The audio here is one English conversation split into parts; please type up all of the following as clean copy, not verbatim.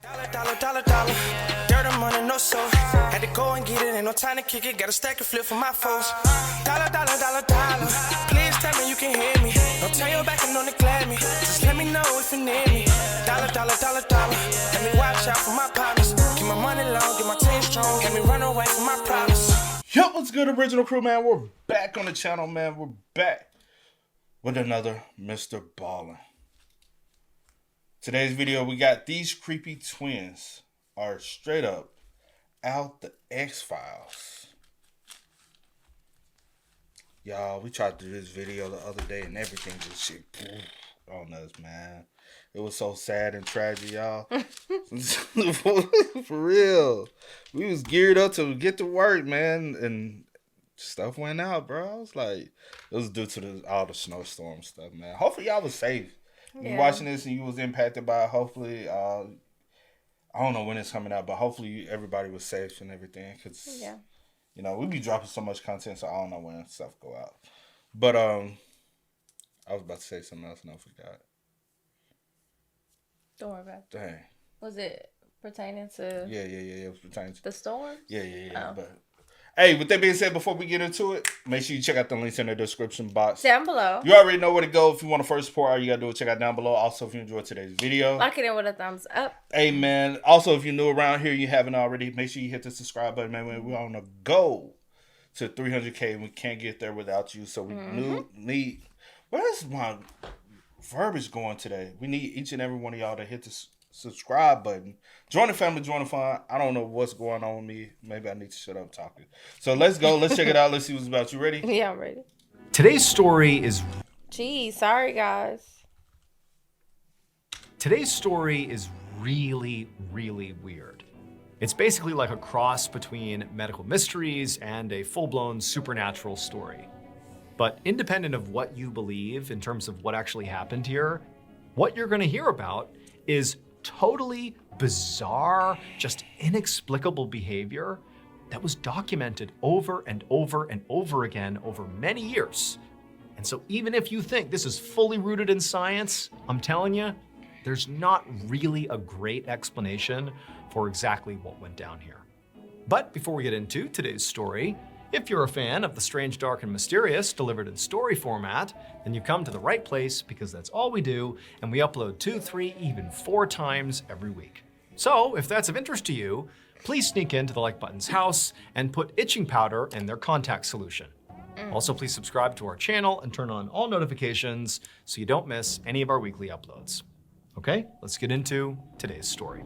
Dollar. Dirt and money, no soul. Had to go and get it, ain't no time to kick it. Got a stack and flip for my foes. Dollar. Please tell me you can hear me. Don't turn your back and don't neglect me. Just let me know if you need me. Dollar. Let me watch out for my partners. Keep my money long, get my team strong. Let me run away from my problems. Yo, what's good, original crew, man? We're back on the channel, man. We're back with another Mr. Ballin'. Today's video, we got these creepy twins are straight up out the X-Files. Y'all, we tried to do this video the other day and everything just shit on us, man. It was so sad and tragic, y'all. For real. We was geared up to get to work, man, and stuff went out, bro. I was like, it was due to all the snowstorm stuff, man. Hopefully y'all was safe. You watching this and you was impacted by it. Hopefully, I don't know when it's coming out, but hopefully everybody was safe and everything. Because, you know, we be dropping so much content, so I don't know when stuff go out. But I was about to say something else and I forgot. Don't worry about it. Dang. Was it pertaining to... Yeah. It was pertaining to... the storm? Yeah. Oh. But hey, with that being said, before we get into it, make sure you check out the links in the description box. Down below. You already know where to go if you want to first support. All you got to do is check out down below. Also, if you enjoyed today's video, like it in with a thumbs up. Hey, man. Also, if you're new around here, you haven't already, make sure you hit the subscribe button, man. We're on a go to 300K, and we can't get there without you. So we need... Where's my verbiage going today? We need each and every one of y'all to hit the subscribe button. Join the family, join the fun. I don't know what's going on with me. Maybe I need to shut up talking. So let's go. Let's check it out. Let's see what's about. You ready? Yeah, I'm ready. Today's story is... Geez, sorry, guys. Today's story is really, really weird. It's basically like a cross between medical mysteries and a full-blown supernatural story. But independent of what you believe in terms of what actually happened here, what you're going to hear about is totally bizarre, just inexplicable behavior that was documented over and over and over again over many years. And so even if you think this is fully rooted in science, I'm telling you, there's not really a great explanation for exactly what went down here. But before we get into today's story, if you're a fan of the strange, dark, and mysterious delivered in story format, then you've come to the right place because that's all we do, and we upload 2, 3, even 4 times every week. So if that's of interest to you, please sneak into the like button's house and put itching powder in their contact solution. Also, please subscribe to our channel and turn on all notifications so you don't miss any of our weekly uploads. Okay, let's get into today's story.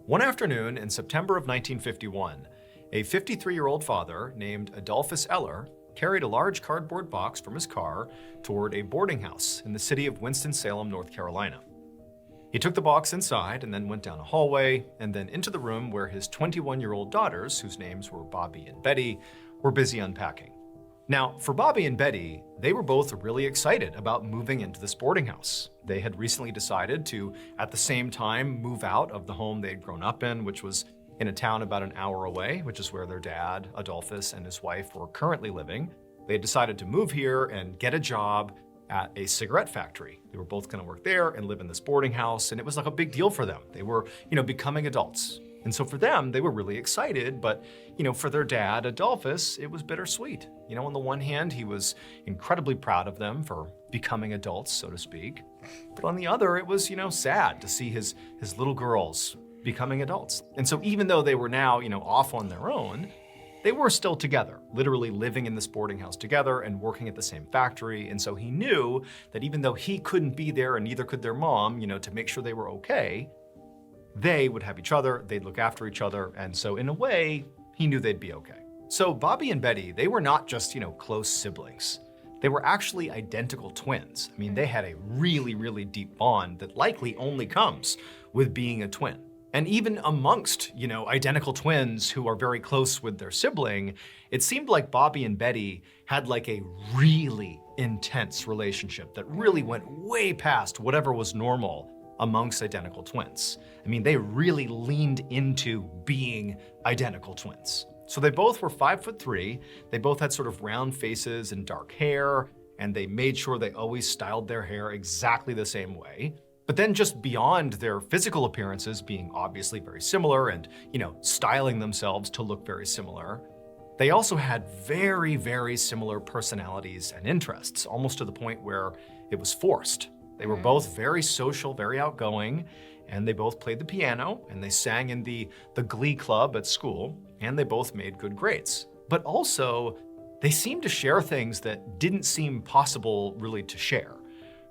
One afternoon in September of 1951, a 53-year-old father named Adolphus Eller carried a large cardboard box from his car toward a boarding house in the city of Winston-Salem, North Carolina. He took the box inside and then went down a hallway and then into the room where his 21-year-old daughters, whose names were Bobby and Betty, were busy unpacking. Now, for Bobby and Betty, they were both really excited about moving into this boarding house. They had recently decided to, at the same time, move out of the home they'd grown up in, which was in a town about an hour away, which is where their dad, Adolphus, and his wife were currently living. They had decided to move here and get a job at a cigarette factory. They were both gonna work there and live in this boarding house, and it was like a big deal for them. They were, becoming adults. And so for them, they were really excited, but, for their dad, Adolphus, it was bittersweet. On the one hand, he was incredibly proud of them for becoming adults, so to speak. But on the other, it was, sad to see his little girls becoming adults. And so even though they were now, off on their own, they were still together, literally living in this boarding house together and working at the same factory. And so he knew that even though he couldn't be there and neither could their mom, to make sure they were okay, they would have each other, they'd look after each other, and so in a way, he knew they'd be okay. So Bobby and Betty, they were not just, close siblings. They were actually identical twins. I mean, they had a really, really deep bond that likely only comes with being a twin. And even amongst, identical twins who are very close with their sibling, it seemed like Bobby and Betty had like a really intense relationship that really went way past whatever was normal amongst identical twins. I mean, they really leaned into being identical twins. So they both were 5'3". They both had sort of round faces and dark hair, and they made sure they always styled their hair exactly the same way. But then just beyond their physical appearances being obviously very similar and, styling themselves to look very similar, they also had very, very similar personalities and interests, almost to the point where it was forced. They were both very social, very outgoing, and they both played the piano, and they sang in the glee club at school, and they both made good grades. But also, they seemed to share things that didn't seem possible really to share.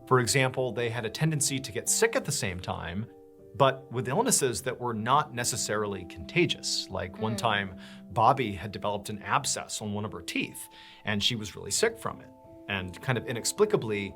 For example, they had a tendency to get sick at the same time, but with illnesses that were not necessarily contagious. Like one time, Bobby had developed an abscess on one of her teeth, and she was really sick from it. And kind of inexplicably,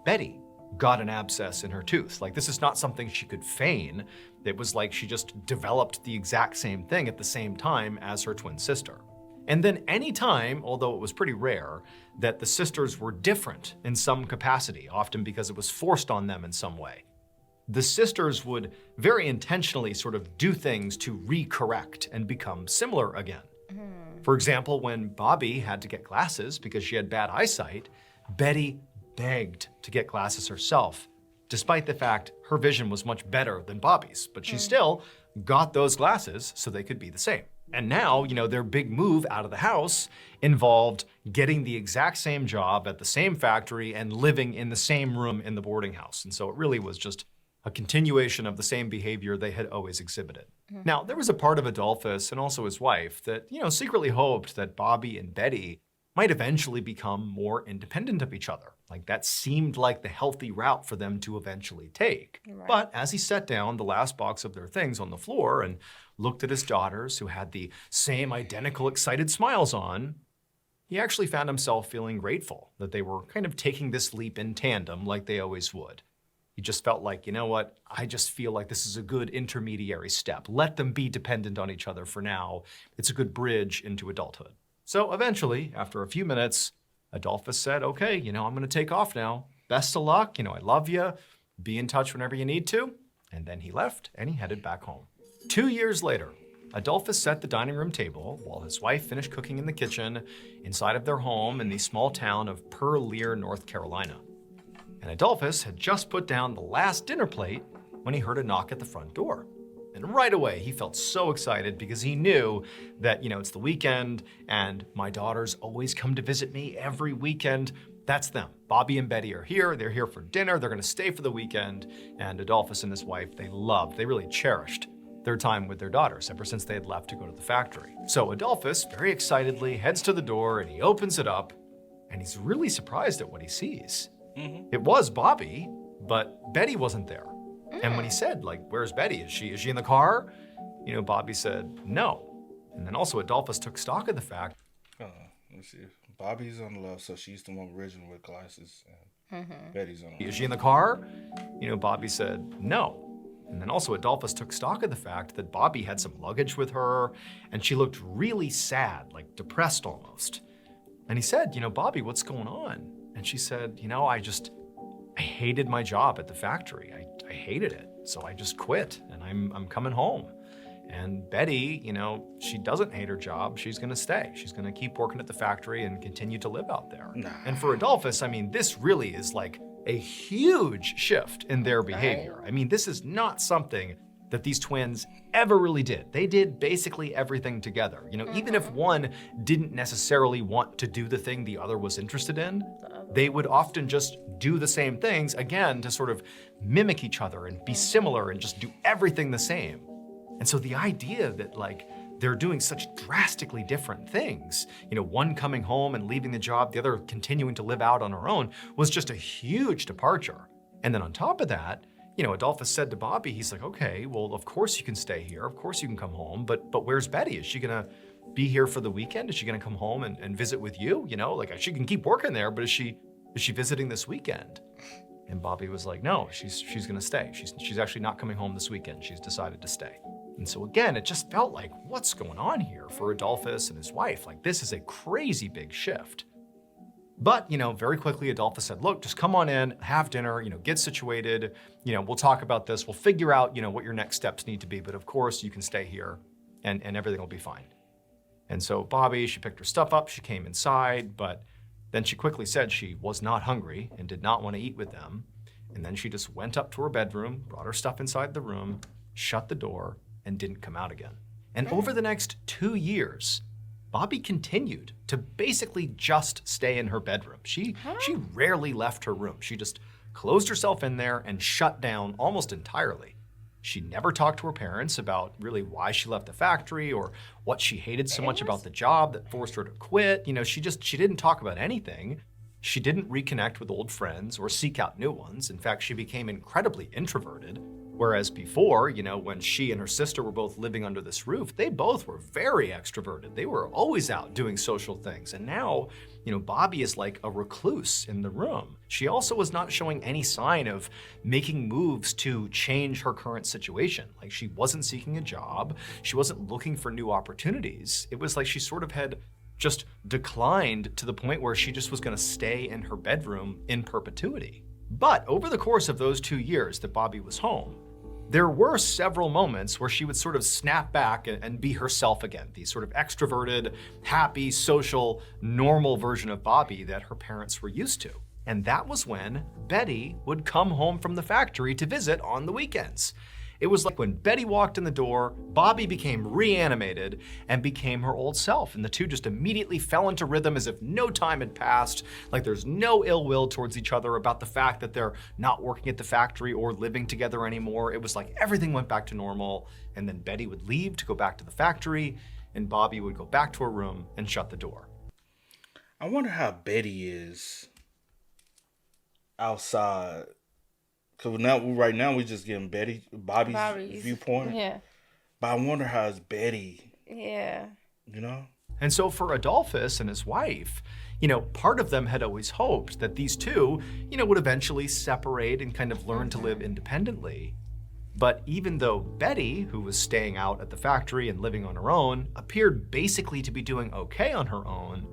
Betty got an abscess in her tooth. Like, this is not something she could feign. It was like she just developed the exact same thing at the same time as her twin sister. And then any time, although it was pretty rare, that the sisters were different in some capacity, often because it was forced on them in some way, the sisters would very intentionally sort of do things to recorrect and become similar again. For example, when Bobby had to get glasses because she had bad eyesight, Betty begged to get glasses herself, despite the fact her vision was much better than Bobby's, but she still got those glasses so they could be the same. And now, their big move out of the house involved getting the exact same job at the same factory and living in the same room in the boarding house. And so it really was just a continuation of the same behavior they had always exhibited. Now, there was a part of Adolphus and also his wife that, secretly hoped that Bobby and Betty might eventually become more independent of each other. Like, that seemed like the healthy route for them to eventually take. Right. But as he set down the last box of their things on the floor and looked at his daughters, who had the same identical excited smiles on, he actually found himself feeling grateful that they were kind of taking this leap in tandem like they always would. He just felt like, you know what, I just feel like this is a good intermediary step. Let them be dependent on each other for now. It's a good bridge into adulthood. So eventually, after a few minutes, Adolphus said, okay, I'm going to take off now. Best of luck. I love you. Be in touch whenever you need to. And then he left and he headed back home. 2 years later, Adolphus set the dining room table while his wife finished cooking in the kitchen inside of their home in the small town of Pearl Lear, North Carolina. And Adolphus had just put down the last dinner plate when he heard a knock at the front door. And right away, he felt so excited because he knew that, it's the weekend and my daughters always come to visit me every weekend. That's them. Bobby and Betty are here. They're here for dinner. They're going to stay for the weekend. And Adolphus and his wife, they really cherished their time with their daughters ever since they had left to go to the factory. So Adolphus very excitedly heads to the door and he opens it up and he's really surprised at what he sees. It was Bobby, but Betty wasn't there. And when he said, where's Betty? Is she in the car? Bobby said, no. And then also Adolphus took stock of the fact. Let's see. Bobby's on the left, so she's the one original with glasses. And Betty's on the Is she in the car? Bobby said, no. And then also Adolphus took stock of the fact that Bobby had some luggage with her and she looked really sad, depressed almost. And he said, Bobby, what's going on? And she said, I hated my job at the factory. I hated it. So I just quit and I'm coming home. And Betty, she doesn't hate her job. She's going to stay. She's going to keep working at the factory and continue to live out there. Nah. And for Adolphus, this really is a huge shift in their behavior. This is not something that these twins ever really did. They did basically everything together. Even if one didn't necessarily want to do the thing the other was interested in, they would often just do the same things, again, to sort of mimic each other and be similar and just do everything the same. And so the idea that they're doing such drastically different things, one coming home and leaving the job, the other continuing to live out on her own, was just a huge departure. And then on top of that, Adolphus said to Bobby, he's like, okay, well, of course you can stay here. Of course you can come home, but where's Betty? Is she gonna be here for the weekend? Is she gonna come home and visit with you? She can keep working there, but is she visiting this weekend? And Bobby was like, no, she's gonna stay. She's actually not coming home this weekend. She's decided to stay. And so again, it just felt like, what's going on here for Adolphus and his wife? This is a crazy big shift. But, very quickly Adolphus said, look, just come on in, have dinner, get situated, we'll talk about this, we'll figure out, what your next steps need to be. But of course you can stay here and everything will be fine. And so Bobby, she picked her stuff up, she came inside, but then she quickly said she was not hungry and did not want to eat with them. And then she just went up to her bedroom, brought her stuff inside the room, shut the door, and didn't come out again. And over the next 2 years, Bobby continued to basically just stay in her bedroom. She rarely left her room. She just closed herself in there and shut down almost entirely. She never talked to her parents about really why she left the factory or what she hated so much about the job that forced her to quit. She didn't talk about anything. She didn't reconnect with old friends or seek out new ones. In fact, she became incredibly introverted. Whereas before, when she and her sister were both living under this roof, they both were very extroverted. They were always out doing social things. And now, Bobby is like a recluse in the room. She also was not showing any sign of making moves to change her current situation. Like she wasn't seeking a job. She wasn't looking for new opportunities. It was like she sort of had just declined to the point where she just was going to stay in her bedroom in perpetuity. But over the course of those 2 years that Bobby was home, there were several moments where she would sort of snap back and be herself again, the sort of extroverted, happy, social, normal version of Bobby that her parents were used to. And that was when Betty would come home from the factory to visit on the weekends. It was like when Betty walked in the door, Bobby became reanimated and became her old self. And the two just immediately fell into rhythm as if no time had passed, like there's no ill will towards each other about the fact that they're not working at the factory or living together anymore. It was like everything went back to normal. And then Betty would leave to go back to the factory and Bobby would go back to her room and shut the door. I wonder how Betty is outside. Cause right now we just getting Bobby's viewpoint. Yeah. But I wonder how it's Betty. Yeah. And so for Adolphus and his wife, part of them had always hoped that these two, would eventually separate and kind of learn to live independently. But even though Betty, who was staying out at the factory and living on her own, appeared basically to be doing okay on her own,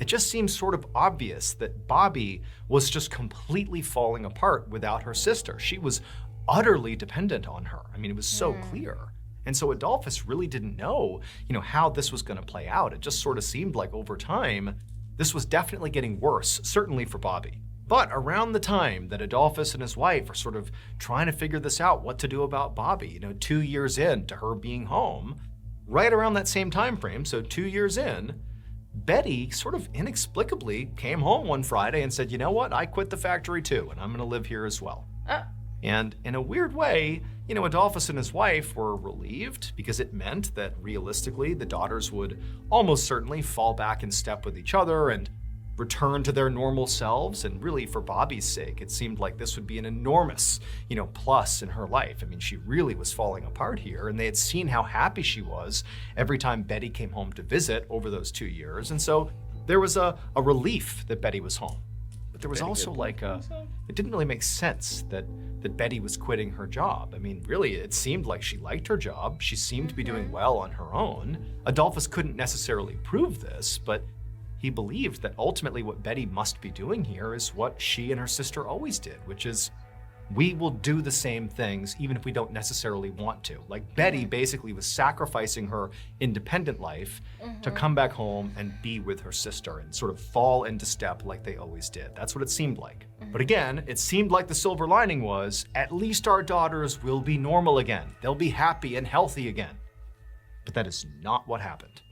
it just seems sort of obvious that Bobby was just completely falling apart without her sister. She was utterly dependent on her. I mean, it was so clear. And so Adolphus really didn't know, how this was going to play out. It just sort of seemed like over time, this was definitely getting worse, certainly for Bobby. But around the time that Adolphus and his wife are sort of trying to figure this out, what to do about Bobby, 2 years into her being home, right around that same time frame, so 2 years in, Betty sort of inexplicably came home one Friday and said, you know what, I quit the factory too, and I'm gonna live here as well. And in a weird way, Adolphus and his wife were relieved because it meant that realistically, the daughters would almost certainly fall back in step with each other and return to their normal selves. And really for Bobby's sake, it seemed like this would be an enormous, plus in her life. I mean, she really was falling apart here and they had seen how happy she was every time Betty came home to visit over those 2 years. And so there was a relief that Betty was home. But there was also it didn't really make sense that Betty was quitting her job. I mean, really, it seemed like she liked her job. She seemed to be doing well on her own. Adolphus couldn't necessarily prove this, but he believed that ultimately what Betty must be doing here is what she and her sister always did, which is we will do the same things even if we don't necessarily want to. Like Betty basically was sacrificing her independent life to come back home and be with her sister and sort of fall into step like they always did. That's what it seemed like. But again, it seemed like the silver lining was at least our daughters will be normal again. They'll be happy and healthy again. But that is not what happened.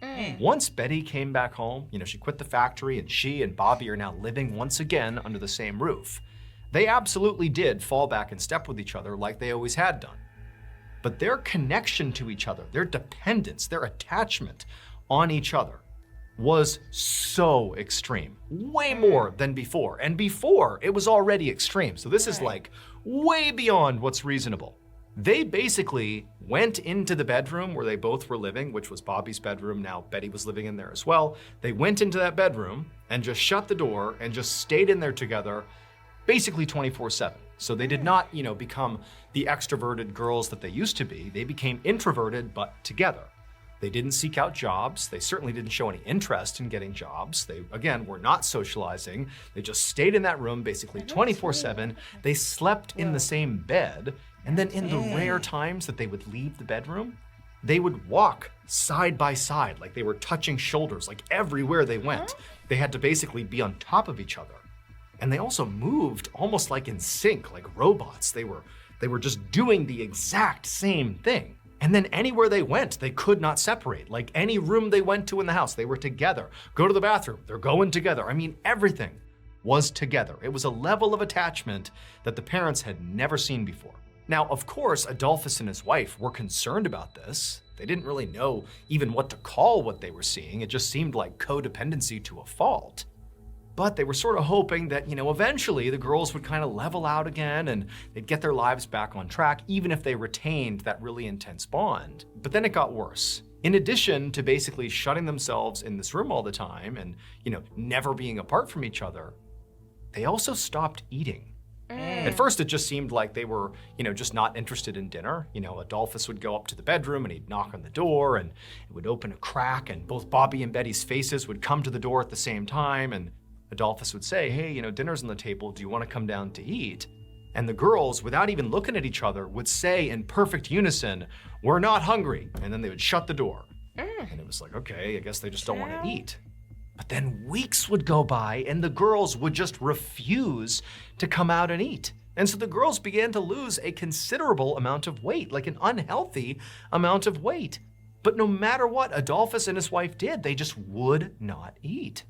Once Betty came back home, she quit the factory and she and Bobby are now living once again under the same roof. They absolutely did fall back in step with each other like they always had done. But their connection to each other, their dependence, their attachment on each other was so extreme, way more than before. And before, it was already extreme. So this is like way beyond what's reasonable. They basically went into the bedroom where they both were living, which was Bobby's bedroom. Now Betty was living in there as well. They went into that bedroom and just shut the door and just stayed in there together, basically 24/7. So they did not, become the extroverted girls that they used to be. They became introverted, but together. They didn't seek out jobs. They certainly didn't show any interest in getting jobs. They, again, were not socializing. They just stayed in that room basically 24/7. They slept in the same bed. And then in the rare times that they would leave the bedroom, they would walk side by side, like they were touching shoulders, like everywhere they went. They had to basically be on top of each other. And they also moved almost like in sync, like robots. They were just doing the exact same thing. And then anywhere they went, they could not separate. Like any room they went to in the house, they were together. Go to the bathroom, they're going together. I mean, everything was together. It was a level of attachment that the parents had never seen before. Now, of course, Adolphus and his wife were concerned about this. They didn't really know even what to call what they were seeing. It just seemed like codependency to a fault. But they were sort of hoping that, eventually the girls would kind of level out again and they'd get their lives back on track, even if they retained that really intense bond. But then it got worse. In addition to basically shutting themselves in this room all the time and, never being apart from each other, they also stopped eating. At first, it just seemed like they were, just not interested in dinner. Adolphus would go up to the bedroom and he'd knock on the door and it would open a crack and both Bobby and Betty's faces would come to the door at the same time. And Adolphus would say, hey, dinner's on the table. Do you want to come down to eat? And the girls, without even looking at each other, would say in perfect unison, we're not hungry. And then they would shut the door. And it was like, okay, I guess they just don't want to eat. But then weeks would go by and the girls would just refuse to come out and eat. And so the girls began to lose a considerable amount of weight, like an unhealthy amount of weight. But no matter what Adolphus and his wife did, they just would not eat.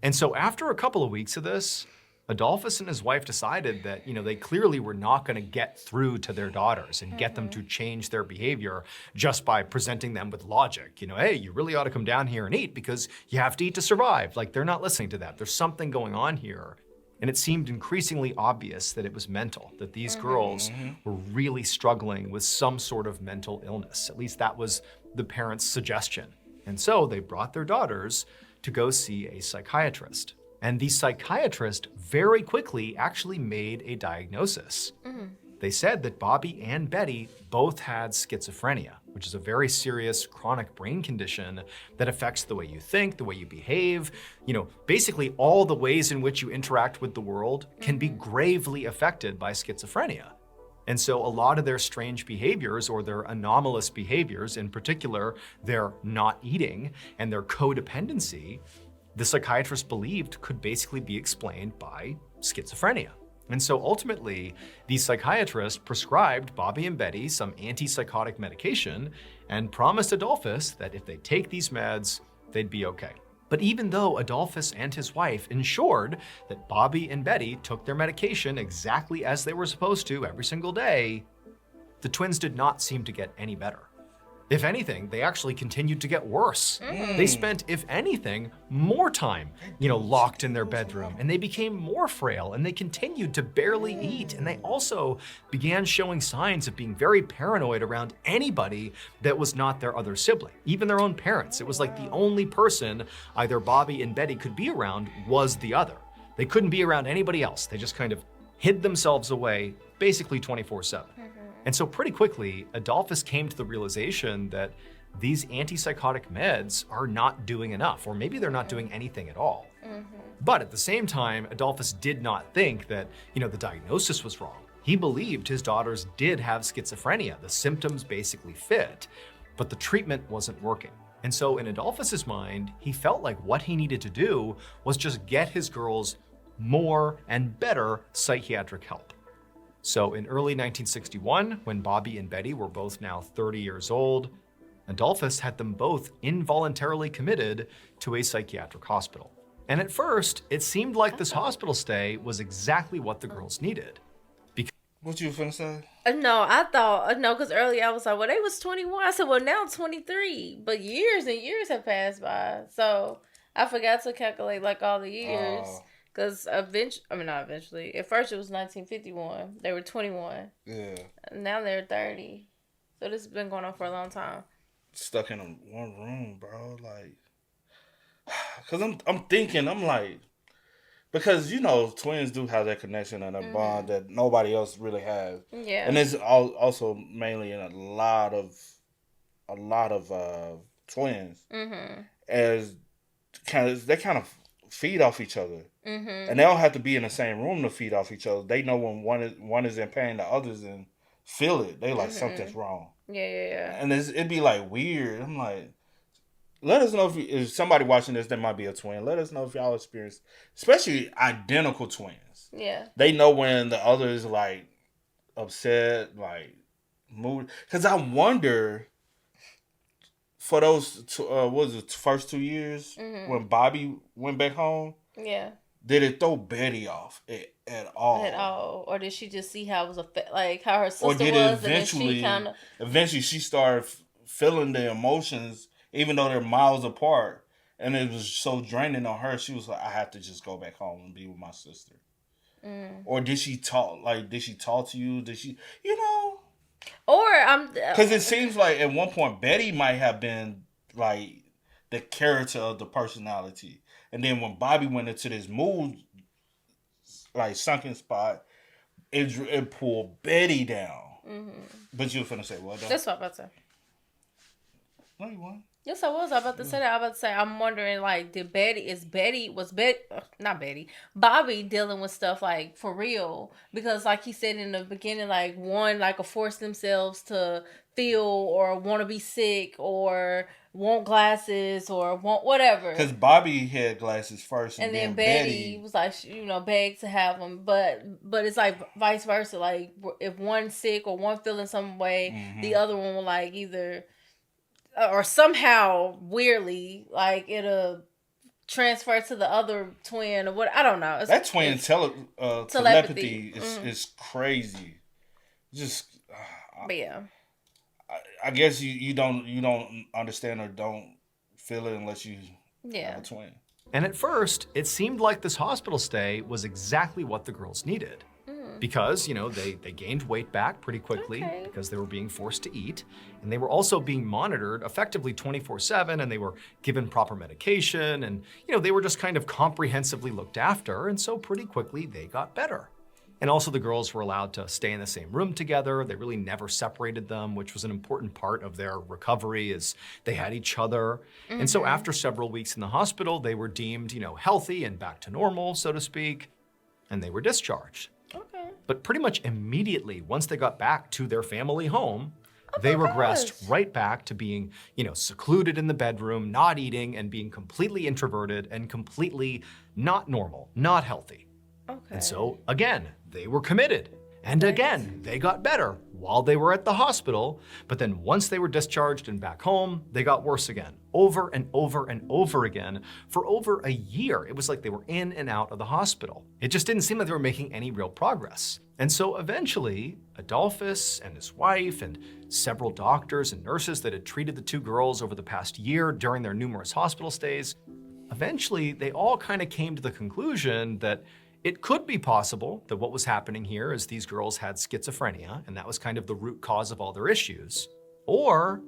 And so after a couple of weeks of this, Adolphus and his wife decided that, they clearly were not going to get through to their daughters and get them to change their behavior just by presenting them with logic. Hey, you really ought to come down here and eat because you have to eat to survive. Like, they're not listening to that. There's something going on here. And it seemed increasingly obvious that it was mental, that these girls were really struggling with some sort of mental illness. At least that was the parents' suggestion. And so they brought their daughters to go see a psychiatrist. And the psychiatrist very quickly actually made a diagnosis. They said that Bobby and Betty both had schizophrenia, which is a very serious chronic brain condition that affects the way you think, the way you behave. Basically all the ways in which you interact with the world can be gravely affected by schizophrenia. And so a lot of their strange behaviors or their anomalous behaviors, in particular, their not eating and their codependency, the psychiatrist believed could basically be explained by schizophrenia. And so ultimately, the psychiatrist prescribed Bobby and Betty some antipsychotic medication and promised Adolphus that if they take these meds, they'd be okay. But even though Adolphus and his wife ensured that Bobby and Betty took their medication exactly as they were supposed to every single day, the twins did not seem to get any better. If anything, they actually continued to get worse. They spent, if anything, more time, locked in their bedroom, and they became more frail, and they continued to barely eat. And they also began showing signs of being very paranoid around anybody that was not their other sibling, even their own parents. It was like the only person either Bobby and Betty could be around was the other. They couldn't be around anybody else. They just kind of hid themselves away, basically 24/7. And so pretty quickly, Adolphus came to the realization that these antipsychotic meds are not doing enough, or maybe they're not doing anything at all. But at the same time, Adolphus did not think that, the diagnosis was wrong. He believed his daughters did have schizophrenia. The symptoms basically fit, but the treatment wasn't working. And so in Adolphus's mind, he felt like what he needed to do was just get his girls more and better psychiatric help. So in early 1961, when Bobby and Betty were both now 30 years old, Adolphus had them both involuntarily committed to a psychiatric hospital. And at first, it seemed like this hospital stay was exactly what the girls needed. What you finna say? No, I thought, no, because earlier I was like, well, they was 21. I said, well, now 23. But years and years have passed by. So I forgot to calculate like all the years. Because not eventually. At first it was 1951. They were 21. Yeah. Now they're 30. So this has been going on for a long time. Stuck in one room, bro. Like, because I'm thinking, I'm like, because, twins do have that connection and a bond that nobody else really has. Yeah. And it's also mainly in a lot of twins, Mm-hmm. as they kind of feed off each other, Mm-hmm. and they don't have to be in the same room to feed off each other. They know when one is in pain, the others and feel it. They like something's wrong, Yeah. and it'd be like weird. I'm like, let us know if somebody watching this that might be a twin. Let us know if y'all experience, especially identical twins. Yeah. They know when the other is like upset, like mood. Because I wonder for those what was it, first 2 years when Bobby went back home. Yeah. Did it throw Betty off at all? At all, or did she just see how it was like how her sister or did was, it eventually? and then Eventually, she started feeling the emotions, even though they're miles apart, and it was so draining on her. She was like, "I have to just go back home and be with my sister." Or did she talk? Like, did she talk to you? Did she, or Because it seems like at one point Betty might have been like the character of the personality, and then when Bobby went into this mood, like sunken spot, it pulled Betty down. But you were finna say what? Though? That's what I'm about to say. No, you weren't. Yes, I was. I was about to say that. I was about to say, I'm wondering, like, Bobby dealing with stuff, like, for real? Because, like he said in the beginning, like, one, like, force themselves to feel or want to be sick or want glasses or want whatever. Because Bobby had glasses first, and then Betty was like, begged to have them. But it's like vice versa. Like, if one's sick or one feeling some way, the other one will, like, either... or somehow weirdly, like it'll transfer to the other twin or what, I don't know. That twin telepathy is crazy. Just, but yeah, I guess you don't understand or don't feel it unless you have a twin. And at first, it seemed like this hospital stay was exactly what the girls needed. Because, they gained weight back pretty quickly because they were being forced to eat. And they were also being monitored effectively 24/7, and they were given proper medication. And, they were just kind of comprehensively looked after. And so pretty quickly, they got better. And also the girls were allowed to stay in the same room together. They really never separated them, which was an important part of their recovery, is they had each other. And so after several weeks in the hospital, they were deemed, healthy and back to normal, so to speak. And they were discharged. okay. But pretty much immediately, once they got back to their family home, they regressed right back to being, secluded in the bedroom, not eating, and being completely introverted and completely not normal, not healthy. Okay. And so, again, they were committed. And again, they got better while they were at the hospital. But then once they were discharged and back home, they got worse again, over and over and over again for over a year. It was like they were in and out of the hospital. It just didn't seem like they were making any real progress. And so eventually, Adolphus and his wife and several doctors and nurses that had treated the two girls over the past year during their numerous hospital stays, eventually they all kind of came to the conclusion that it could be possible that what was happening here is these girls had schizophrenia, and that was kind of the root cause of all their issues. Or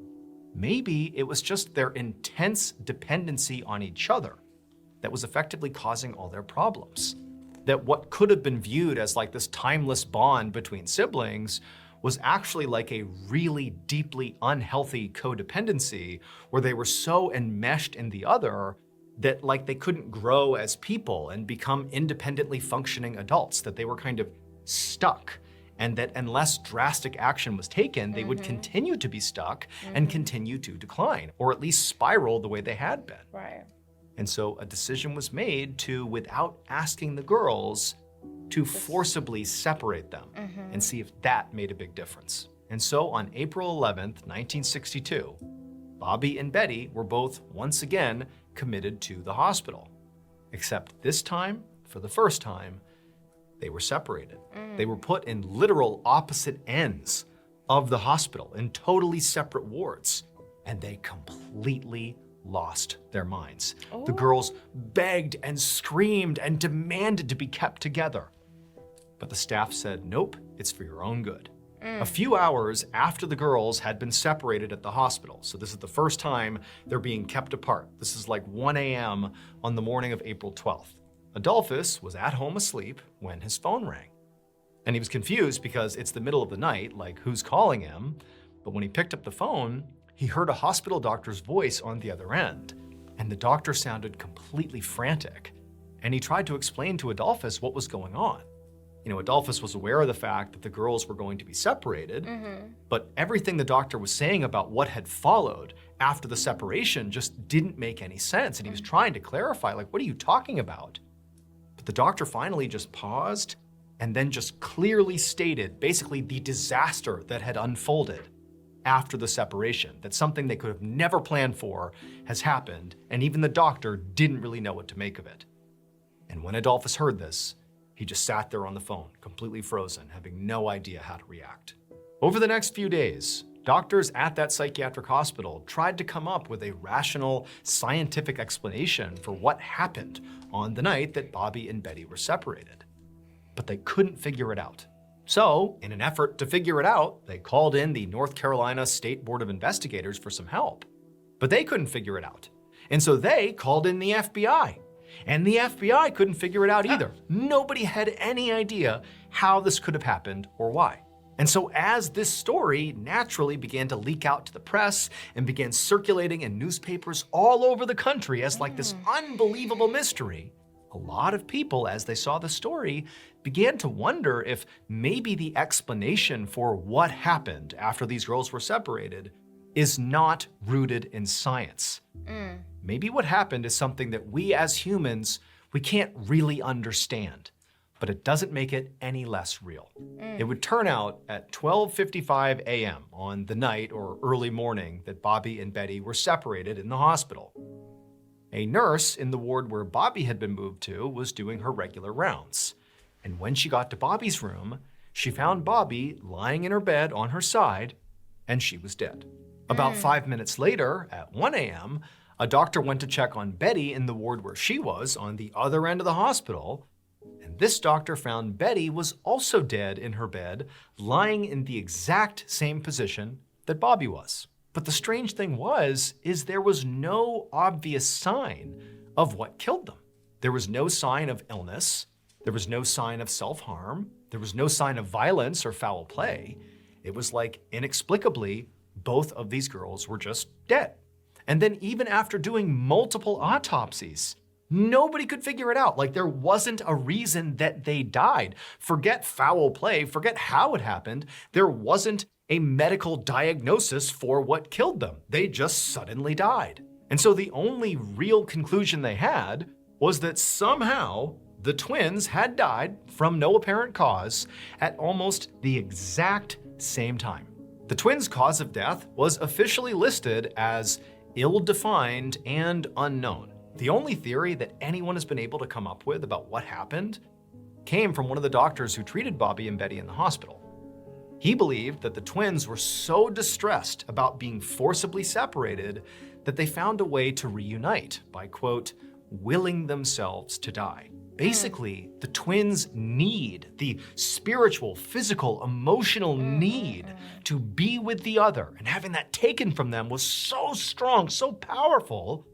maybe it was just their intense dependency on each other that was effectively causing all their problems. That what could have been viewed as like this timeless bond between siblings was actually like a really deeply unhealthy codependency where they were so enmeshed in the other that like they couldn't grow as people and become independently functioning adults, that they were kind of stuck, and that unless drastic action was taken, they would continue to be stuck and continue to decline, or at least spiral the way they had been. Right. And so a decision was made to, without asking the girls, to forcibly separate them and see if that made a big difference. And so on April 11th, 1962, Bobby and Betty were both once again committed to the hospital. Except this time, for the first time, they were separated. They were put in literal opposite ends of the hospital in totally separate wards, and they completely lost their minds. The girls begged and screamed and demanded to be kept together. But the staff said, nope, it's for your own good. A few hours after the girls had been separated at the hospital, so this is the first time they're being kept apart. This is like 1 a.m. on the morning of April 12th. Adolphus was at home asleep when his phone rang. And he was confused because it's the middle of the night, like who's calling him? But when he picked up the phone, he heard a hospital doctor's voice on the other end, and the doctor sounded completely frantic, and he tried to explain to Adolphus what was going on. Adolphus was aware of the fact that the girls were going to be separated, but everything the doctor was saying about what had followed after the separation just didn't make any sense, and he was trying to clarify, like, what are you talking about? But the doctor finally just paused and then just clearly stated basically the disaster that had unfolded after the separation, that something they could have never planned for has happened, and even the doctor didn't really know what to make of it. And when Adolphus heard this, he just sat there on the phone, completely frozen, having no idea how to react. Over the next few days, doctors at that psychiatric hospital tried to come up with a rational, scientific explanation for what happened on the night that Bobby and Betty were separated. But they couldn't figure it out. So, in an effort to figure it out, they called in the North Carolina State Board of Investigators for some help. But they couldn't figure it out. And so they called in the FBI. And the FBI couldn't figure it out either. Nobody had any idea how this could have happened or why. And so as this story naturally began to leak out to the press and began circulating in newspapers all over the country as like this unbelievable mystery, a lot of people, as they saw the story, began to wonder if maybe the explanation for what happened after these girls were separated is not rooted in science. Maybe what happened is something that we as humans, we can't really understand, but it doesn't make it any less real. It would turn out at 12:55 a.m. on the night or early morning that Bobby and Betty were separated in the hospital. A nurse in the ward where Bobby had been moved to was doing her regular rounds. And when she got to Bobby's room, she found Bobby lying in her bed on her side, and she was dead. About 5 minutes later, at 1 a.m., a doctor went to check on Betty in the ward where she was on the other end of the hospital, and this doctor found Betty was also dead in her bed, lying in the exact same position that Bobby was. But the strange thing is there was no obvious sign of what killed them. There was no sign of illness. There was no sign of self-harm. There was no sign of violence or foul play. It was like inexplicably, both of these girls were just dead. And then even after doing multiple autopsies, nobody could figure it out. Like there wasn't a reason that they died. Forget foul play, forget how it happened. There wasn't a medical diagnosis for what killed them. They just suddenly died. And so the only real conclusion they had was that somehow the twins had died from no apparent cause at almost the exact same time. The twins' cause of death was officially listed as ill-defined and unknown. The only theory that anyone has been able to come up with about what happened came from one of the doctors who treated Bobby and Betty in the hospital. He believed that the twins were so distressed about being forcibly separated that they found a way to reunite by, quote, willing themselves to die. Basically, the twins' need, the spiritual, physical, emotional need to be with the other and having that taken from them was so strong, so powerful,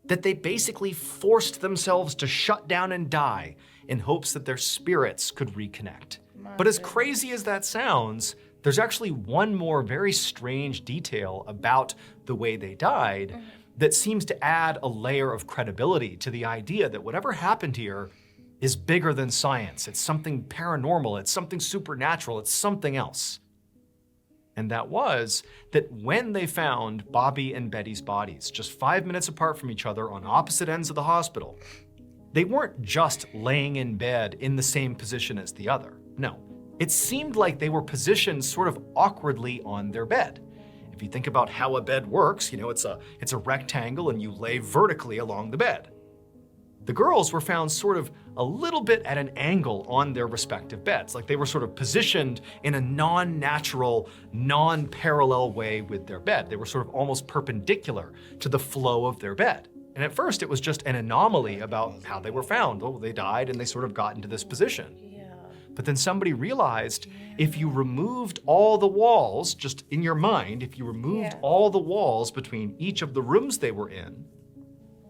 that they basically forced themselves to shut down and die in hopes that their spirits could reconnect. But as crazy as that sounds, there's actually one more very strange detail about the way they died that seems to add a layer of credibility to the idea that whatever happened here is bigger than science. It's something paranormal, it's something supernatural, it's something else. And that was that when they found Bobby and Betty's bodies, just 5 minutes apart from each other on opposite ends of the hospital, they weren't just laying in bed in the same position as the other. No, it seemed like they were positioned sort of awkwardly on their bed. If you think about how a bed works, it's a rectangle and you lay vertically along the bed. The girls were found sort of a little bit at an angle on their respective beds, like they were sort of positioned in a non-natural, non-parallel way with their bed. They were sort of almost perpendicular to the flow of their bed. And at first it was just an anomaly about how they were found. Oh, they died and they sort of got into this position. But then somebody realized if you removed all the walls, just in your mind, if you removed all the walls between each of the rooms they were in,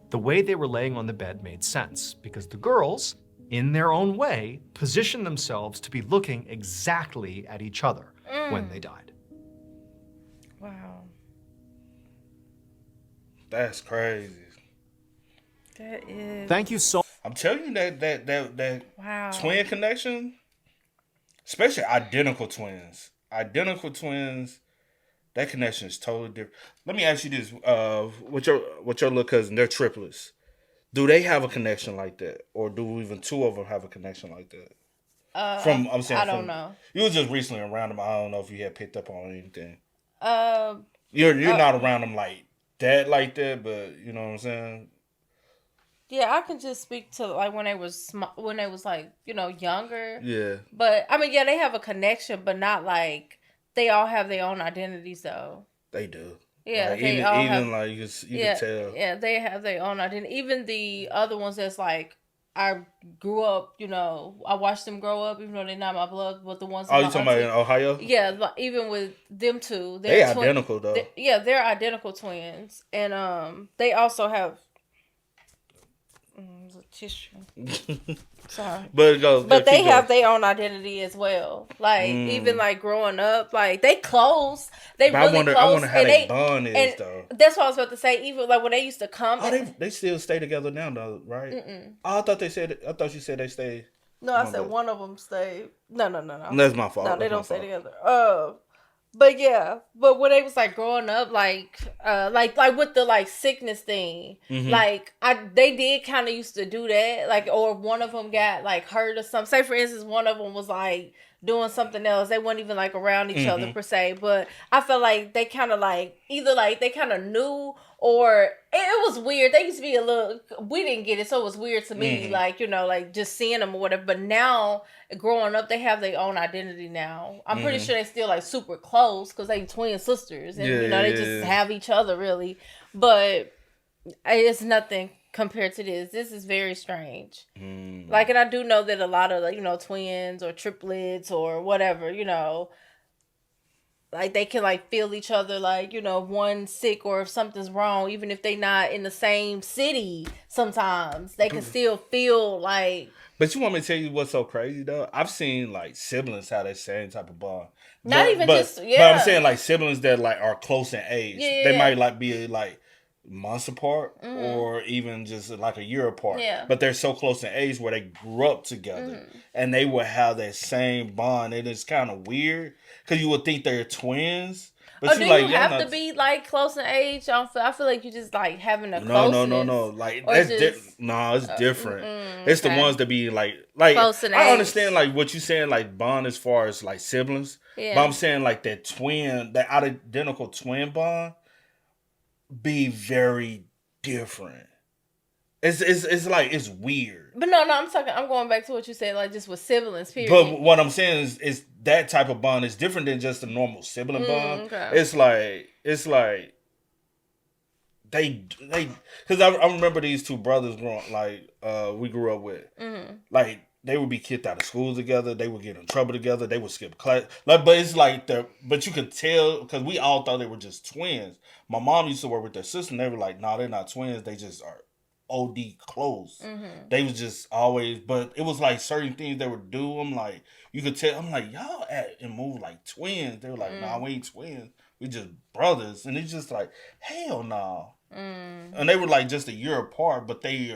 the way they were laying on the bed made sense because the girls, in their own way, positioned themselves to be looking exactly at each other when they died. Wow. That's crazy. That is. Thank you so I'm telling you that Wow. twin connection, especially identical twins. Identical twins, that connection is totally different. Let me ask you this: with your little cousin, they're triplets. Do they have a connection like that, or do even two of them have a connection like that? I don't know. You were just recently around them. I don't know if you had picked up on anything. Uh, You're not around them like that, but you know what I'm saying. yeah, I can just speak to like when they was when they was like younger. Yeah, But I mean, yeah, they have a connection, but not like they all have their own identities though. they do. Yeah, like, they even all even have. like you can tell. Yeah, they have their own identity. Even the other ones that's like I grew up, I watched them grow up, even though they're not my blood, but the ones. Oh, you talking about in Ohio? Yeah, even with them two, They identical though. They're identical twins, and they also have tissue. Sorry. But they have their own identity as well. Like even like growing up, like they close. They but really close. I wonder how and they bond is and though. That's what I was about to say. Even like when they used to come. Oh, they still stay together now though, right? Oh, I thought you said they stay. No, I said one of them stayed. No. That's my fault. No, they don't stay together. But yeah, but when they was like growing up, like with the like sickness thing, like they did kind of used to do that, like, or one of them got like hurt or something. Say for instance, one of them was like doing something else. They weren't even like around each other per se, but I felt like they kind of like either like they kind of knew or it was weird. They used to be a little. We didn't get it, so it was weird to me, like like just seeing them or whatever. But now, growing up, they have their own identity now. I'm pretty sure they still like super close because they twin sisters, and they just have each other really. But it's nothing compared to this. This is very strange. Like, and I do know that a lot of like, twins or triplets or whatever, like they can like feel each other, like one's sick or if something's wrong, even if they not in the same city. Sometimes they can still feel like. But you want me to tell you what's so crazy though? I've seen like siblings have that same type of bond. But I'm saying like siblings that like are close in age. Yeah. They might like be like months apart or even just like a year apart. Yeah. But they're so close in age where they grew up together and they would have that same bond. And it's kind of weird because you would think they're twins. But do you have to be like close in age? I feel like you just like having a closeness. No. Like that's it's different. It's the ones that be like close in I age. understand like what you saying like bond as far as like siblings. Yeah. But I'm saying like that identical twin bond be very different. It's like it's weird. But no, I'm going back to what you said, like just with siblings, period. But what I'm saying is that type of bond is different than just a normal sibling bond. Okay. It's like they because I remember these two brothers we grew up with. Like they would be kicked out of school together. They would get in trouble together. They would skip class. But it's like but you could tell because we all thought they were just twins. My mom used to work with their sister and they were like, no, they're not twins. They just are OD close. They was just always, but it was like certain things they would do. I'm like, you could tell. I'm like, y'all act and move like twins. They were like, nah, we ain't twins. We just brothers. And it's just like, hell no. And they were like just a year apart, but they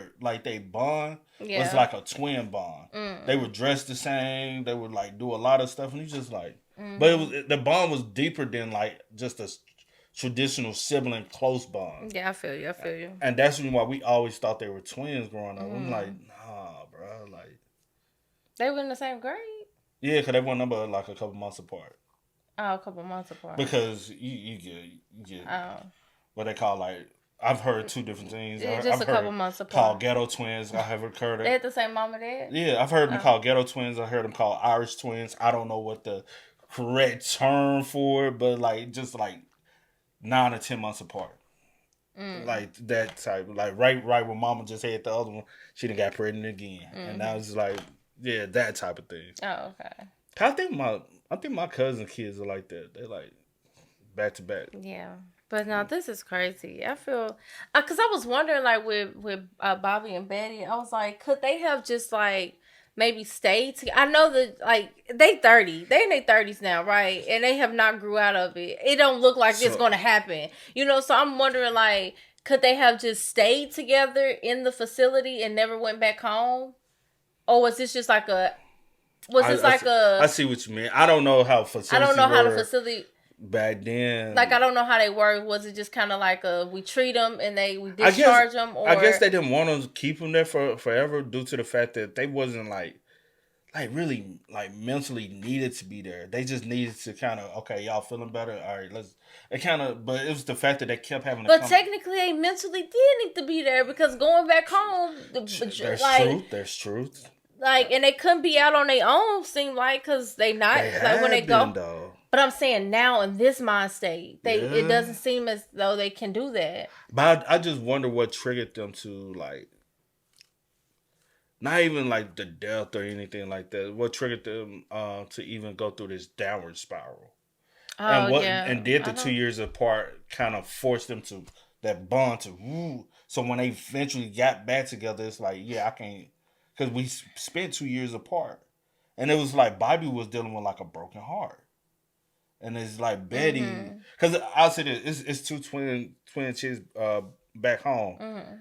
bond was like a twin bond. They would dress the same. They would like do a lot of stuff, and you just like, but the bond was deeper than like just a traditional sibling close bond. Yeah, I feel you. And that's why we always thought they were twins growing up. I'm like, nah, bro. Like, they were in the same grade? Yeah, because they were number like a couple months apart. Oh, a couple months apart. Because you get what they call like, I've heard two different things. Yeah, just a couple months apart. Called ghetto twins. I have heard it. They had the same mom and dad? Yeah, I've heard them called ghetto twins. I heard them called Irish twins. I don't know what the correct term for it, but like just like 9 or 10 months apart. Like that type. Like right when mama just had the other one, she done got pregnant again. And that was like, yeah, that type of thing. Oh, okay. I think my cousin kids are like that. They like back to back. Yeah. But no, this is crazy. I feel, because I was wondering, like, with Bobby and Betty, I was like, could they have just, like, maybe stayed together? I know that, like, they 30. They in their 30s now, right? And they have not grew out of it. It don't look like it's going to happen. So I'm wondering, like, could they have just stayed together in the facility and never went back home? Or was this just like a... I see what you mean. I don't know how facilities I don't know how the were facility... back then. Like, I don't know how they were. Was it just kind of like we treat them and we discharge them? Or... I guess they didn't want to keep them there forever due to the fact that they wasn't like really like mentally needed to be there. They just needed to kind of, okay, y'all feeling better? All right, let's... It kind of... But it was the fact that they kept having to... But technically, they mentally did need to be there because going back home... There's truth. Like, and they couldn't be out on their own, seem like, because they not... They like, when they go... though. But I'm saying now in this mind state, it doesn't seem as though they can do that. But I just wonder what triggered them to, like... Not even like the death or anything like that. What triggered them to even go through this downward spiral? And did the 2 years apart kind of force them to that bond to woo? So when they eventually got back together, it's like, yeah, I can't, because we spent 2 years apart, and it was like Bobby was dealing with like a broken heart, and it's like Betty, because I'll say this, it's two twin chicks back home. Mm-hmm.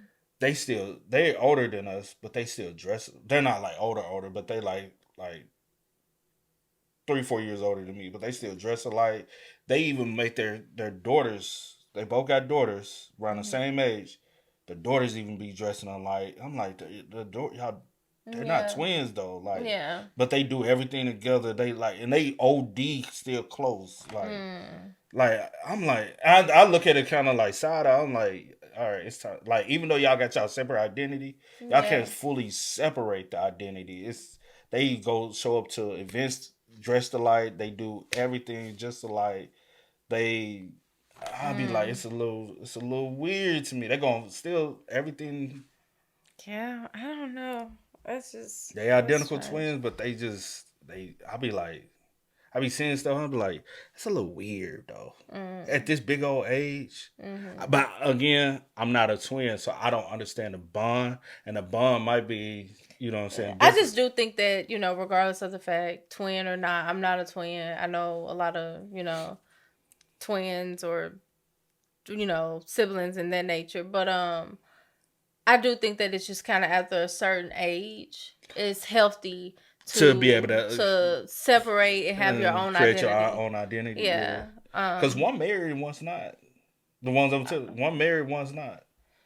They're older than us, but they still dress. They're not like older, but they like 3-4 years older than me, but they still dress alike. They even make their daughters. They both got daughters around the same age. The daughters even be dressing alike. I'm like, y'all, they're not twins though. Like, but they do everything together. They like, and they OD still close. Like, I'm like, I look at it kind of like side eye. I'm like, all right, it's time. Like, even though y'all got y'all separate identity, y'all can't fully separate the identity. They go show up to events dressed alike. They do everything just alike. I'll be like, it's a little weird to me. They're gonna steal everything. Yeah, I don't know. That's just... They identical twins, but I'll be like, I be seeing stuff. I'll be like, it's a little weird though. At this big old age. But again, I'm not a twin, so I don't understand the bond. And the bond might be, you know what I'm saying? I just do think that, regardless of the fact, twin or not, I'm not a twin. I know a lot of, twins or, siblings in that nature. But I do think that it's just kind of after a certain age, it's healthy to be able to separate and have your own create identity. Your own identity. Yeah. Because one married and one's not. The ones I'm telling, one married, one's not.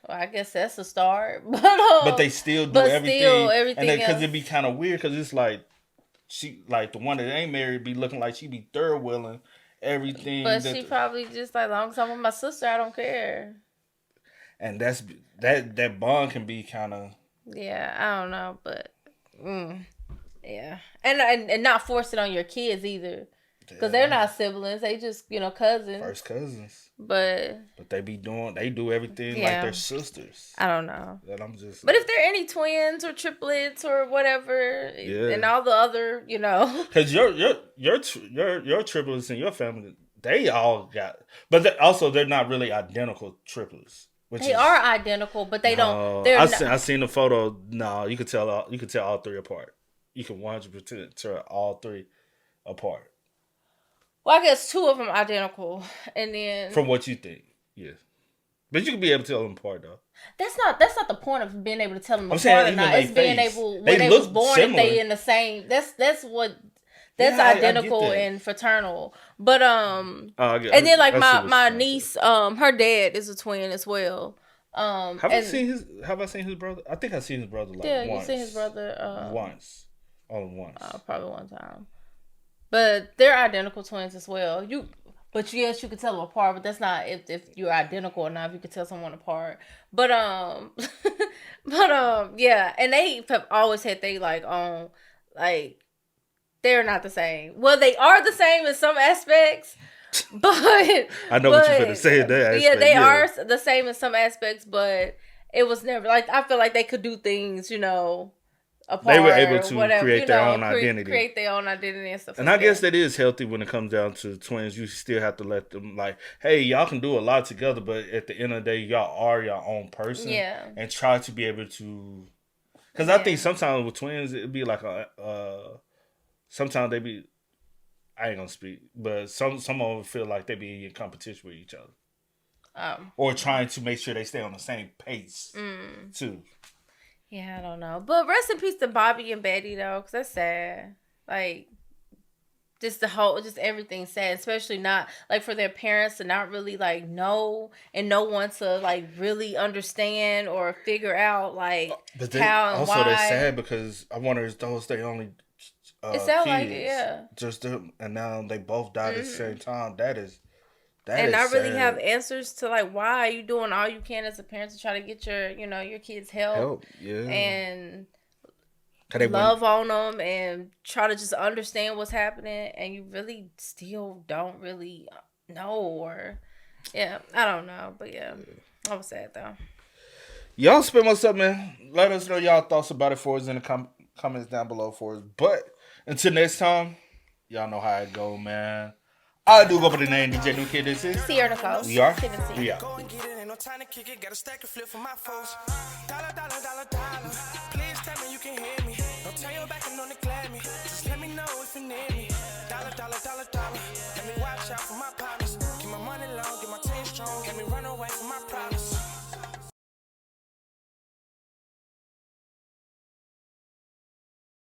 Well, I guess that's a start. But they still do everything. Everything because it'd be kind of weird because it's like the one that ain't married be looking like she be third wheeling everything. But she probably just like, long as I'm with my sister, I don't care. And that bond can be kind of... Yeah, I don't know, but... Yeah, and not force it on your kids either, because they're not siblings. They just cousins. First cousins. But they do everything like they're sisters. I don't know. That I'm just. But if there are any twins or triplets or whatever, and all the other, because your triplets in your family, they all got, but they're not really identical triplets. They are identical, but they don't. I seen the photo. No, you could tell all three apart. You can 100% tell all three apart. Well, I guess two of them identical, and then from what you think, yes. But you can be able to tell them apart, though. That's not the point of being able to tell them apart or not. It's being able when they was born, if they in the same. That's identical and fraternal. But and then like my niece, her dad is a twin as well. Have I seen his brother? I think I've seen his brother once. You seen his brother once. Only once. Probably one time. But they're identical twins as well. But yes, you could tell them apart, but that's not if you're identical or not, if you could tell someone apart. But yeah, and they have always had they're not the same. Well, they are the same in some aspects, but I know what you're gonna say in that aspect. Yeah, they are the same in some aspects, but it was never I feel like they could do things, apart. They were able to create their own identity. Create their own identity and stuff. And I guess that is healthy when it comes down to twins. You still have to let them hey, y'all can do a lot together, but at the end of the day, y'all are your own person. Yeah. And try to be able to, because I think sometimes with twins it'd be like sometimes they be, I ain't gonna speak, but some of them feel like they be in competition with each other. or trying to make sure they stay on the same pace too. Yeah, I don't know. But rest in peace to Bobby and Betty, though, because that's sad. Like, just everything sad, especially not, like, for their parents to not really, like, know and no one to, like, really understand or figure out, like, but how and also why. they're sad because I wonder if those they only It sounds kids. like it, yeah. Just them, and now they both died at the same time. That is and not really sad. have answers to, like, why are you doing all you can as a parent to try to get your kids help. Yeah. And love on them and try to just understand what's happening, and you really still don't really know, or I don't know, but I was sad though. Y'all spend what's up, man. Let us know y'all thoughts about it for us in the comments down below for us. But until next time, y'all know how it go, man. I do go by the name DJ New Kid. This is Sierra Nicole. We are. We are. Go and get it, ain't no time to kick it. Got a stack of flip for my folks. Dollar, dollar, dollar, dollar. Please tell me you can hear me. Don't turn your back and don't neglect me. Just let me know if you need me.